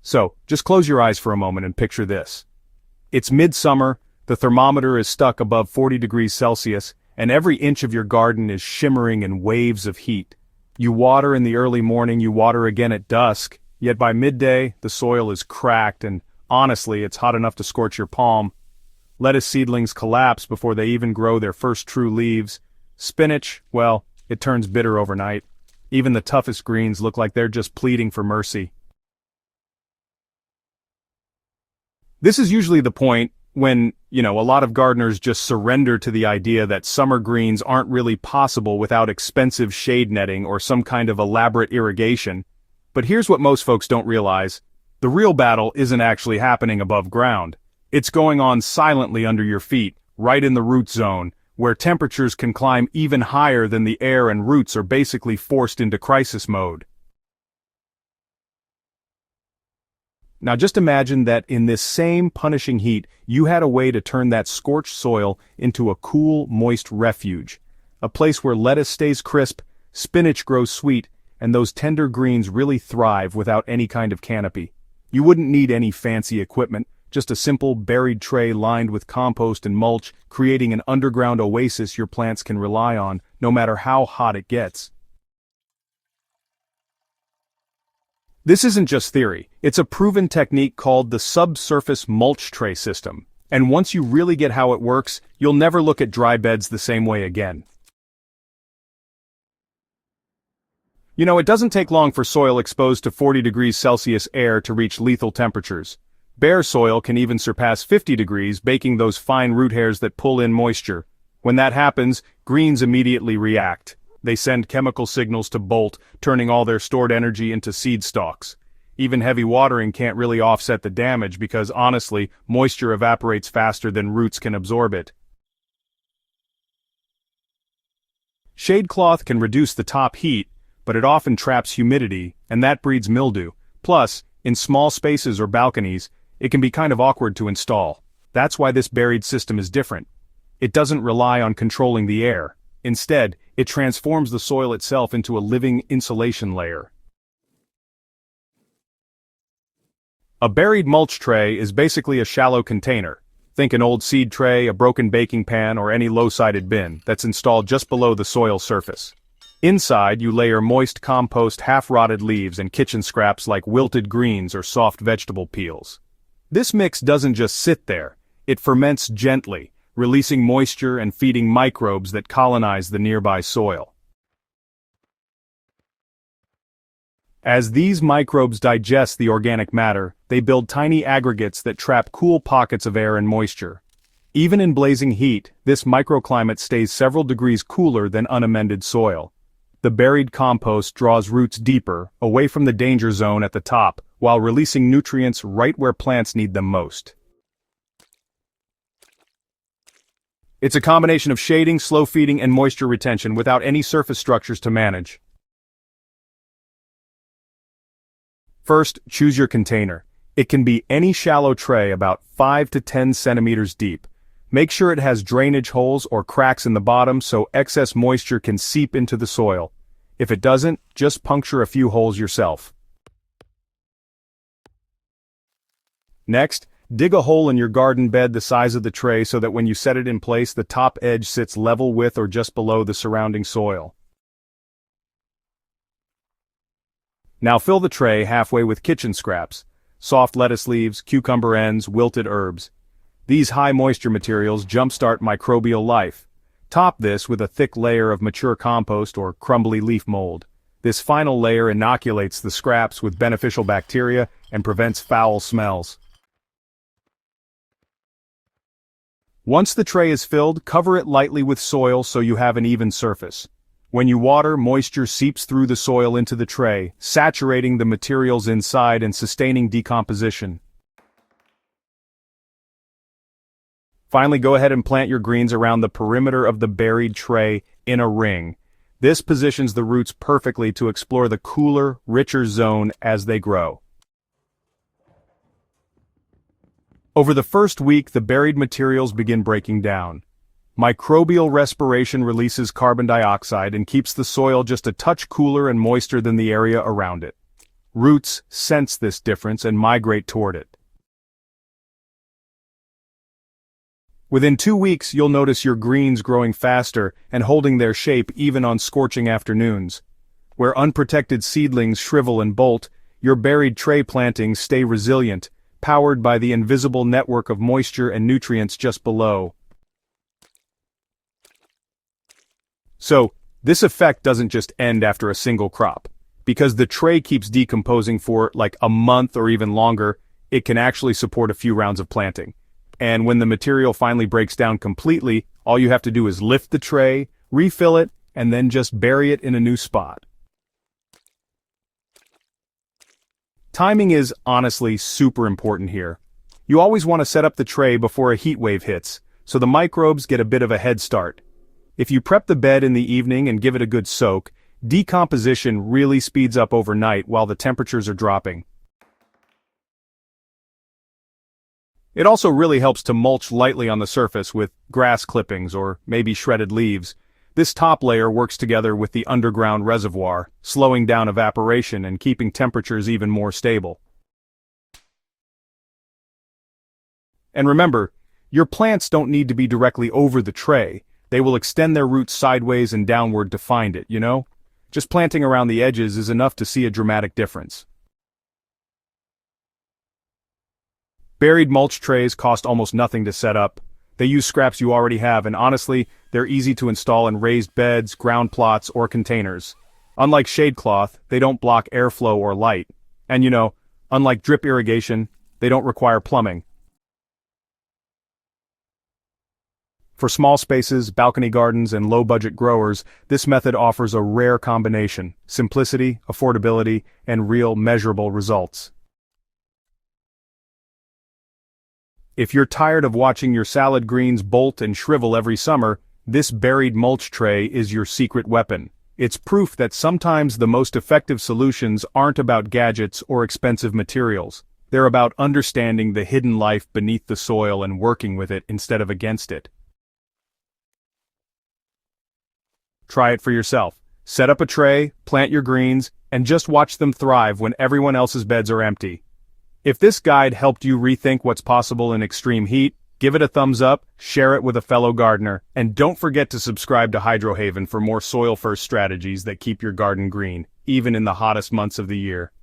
So, just close your eyes for a moment and picture this. It's midsummer, the thermometer is stuck above 40 degrees Celsius, and every inch of your garden is shimmering in waves of heat. You water in the early morning, you water again at dusk, yet by midday, the soil is cracked and, honestly, it's hot enough to scorch your palm. Lettuce seedlings collapse before they even grow their first true leaves. Spinach, well, it turns bitter overnight. Even the toughest greens look like they're just pleading for mercy. This is usually the point when, a lot of gardeners just surrender to the idea that summer greens aren't really possible without expensive shade netting or some kind of elaborate irrigation. But here's what most folks don't realize. The real battle isn't actually happening above ground. It's going on silently under your feet, right in the root zone, where temperatures can climb even higher than the air and roots are basically forced into crisis mode. Now just imagine that in this same punishing heat, you had a way to turn that scorched soil into a cool, moist refuge. A place where lettuce stays crisp, spinach grows sweet, and those tender greens really thrive without any kind of canopy. You wouldn't need any fancy equipment, just a simple buried tray lined with compost and mulch, creating an underground oasis your plants can rely on, no matter how hot it gets. This isn't just theory, it's a proven technique called the subsurface mulch tray system, and once you really get how it works, you'll never look at dry beds the same way again. It doesn't take long for soil exposed to 40 degrees Celsius air to reach lethal temperatures. Bare soil can even surpass 50 degrees, baking those fine root hairs that pull in moisture. When that happens, greens immediately react. They send chemical signals to bolt, turning all their stored energy into seed stalks. Even heavy watering can't really offset the damage because, honestly, moisture evaporates faster than roots can absorb it. Shade cloth can reduce the top heat, but it often traps humidity, and that breeds mildew. Plus, in small spaces or balconies, it can be kind of awkward to install. That's why this buried system is different. It doesn't rely on controlling the air. Instead, it transforms the soil itself into a living insulation layer. A buried mulch tray is basically a shallow container. Think an old seed tray, a broken baking pan, or any low-sided bin that's installed just below the soil surface. Inside, you layer moist compost, half-rotted leaves, and kitchen scraps like wilted greens or soft vegetable peels. This mix doesn't just sit there, it ferments gently, releasing moisture and feeding microbes that colonize the nearby soil. As these microbes digest the organic matter, they build tiny aggregates that trap cool pockets of air and moisture. Even in blazing heat, this microclimate stays several degrees cooler than unamended soil. The buried compost draws roots deeper, away from the danger zone at the top, while releasing nutrients right where plants need them most. It's a combination of shading, slow feeding, and moisture retention without any surface structures to manage. First, choose your container. It can be any shallow tray about 5 to 10 centimeters deep. Make sure it has drainage holes or cracks in the bottom so excess moisture can seep into the soil. If it doesn't, just puncture a few holes yourself. Next, dig a hole in your garden bed the size of the tray so that when you set it in place, the top edge sits level with or just below the surrounding soil. Now fill the tray halfway with kitchen scraps, soft lettuce leaves, cucumber ends, wilted herbs. These high-moisture materials jumpstart microbial life. Top this with a thick layer of mature compost or crumbly leaf mold. This final layer inoculates the scraps with beneficial bacteria and prevents foul smells. Once the tray is filled, cover it lightly with soil so you have an even surface. When you water, moisture seeps through the soil into the tray, saturating the materials inside and sustaining decomposition. Finally, go ahead and plant your greens around the perimeter of the buried tray in a ring. This positions the roots perfectly to explore the cooler, richer zone as they grow. Over the first week, the buried materials begin breaking down. Microbial respiration releases carbon dioxide and keeps the soil just a touch cooler and moister than the area around it. Roots sense this difference and migrate toward it. Within 2 weeks, you'll notice your greens growing faster and holding their shape even on scorching afternoons. Where unprotected seedlings shrivel and bolt, your buried tray plantings stay resilient, powered by the invisible network of moisture and nutrients just below. So, this effect doesn't just end after a single crop. Because the tray keeps decomposing for like a month or even longer, it can actually support a few rounds of planting. And when the material finally breaks down completely, all you have to do is lift the tray, refill it, and then just bury it in a new spot. Timing is honestly super important here. You always want to set up the tray before a heat wave hits, so the microbes get a bit of a head start. If you prep the bed in the evening and give it a good soak, decomposition really speeds up overnight while the temperatures are dropping. It also really helps to mulch lightly on the surface with grass clippings or maybe shredded leaves. This top layer works together with the underground reservoir, slowing down evaporation and keeping temperatures even more stable. And remember, your plants don't need to be directly over the tray. They will extend their roots sideways and downward to find it, you know? Just planting around the edges is enough to see a dramatic difference. Buried mulch trays cost almost nothing to set up. They use scraps you already have, and honestly, they're easy to install in raised beds, ground plots, or containers. Unlike shade cloth, they don't block airflow or light. And unlike drip irrigation, they don't require plumbing. For small spaces, balcony gardens, and low-budget growers, this method offers a rare combination: simplicity, affordability, and real measurable results. If you're tired of watching your salad greens bolt and shrivel every summer, this buried mulch tray is your secret weapon. It's proof that sometimes the most effective solutions aren't about gadgets or expensive materials. They're about understanding the hidden life beneath the soil and working with it instead of against it. Try it for yourself. Set up a tray, plant your greens, and just watch them thrive when everyone else's beds are empty. If this guide helped you rethink what's possible in extreme heat, give it a thumbs up, share it with a fellow gardener, and don't forget to subscribe to Hydrohaven for more soil-first strategies that keep your garden green, even in the hottest months of the year.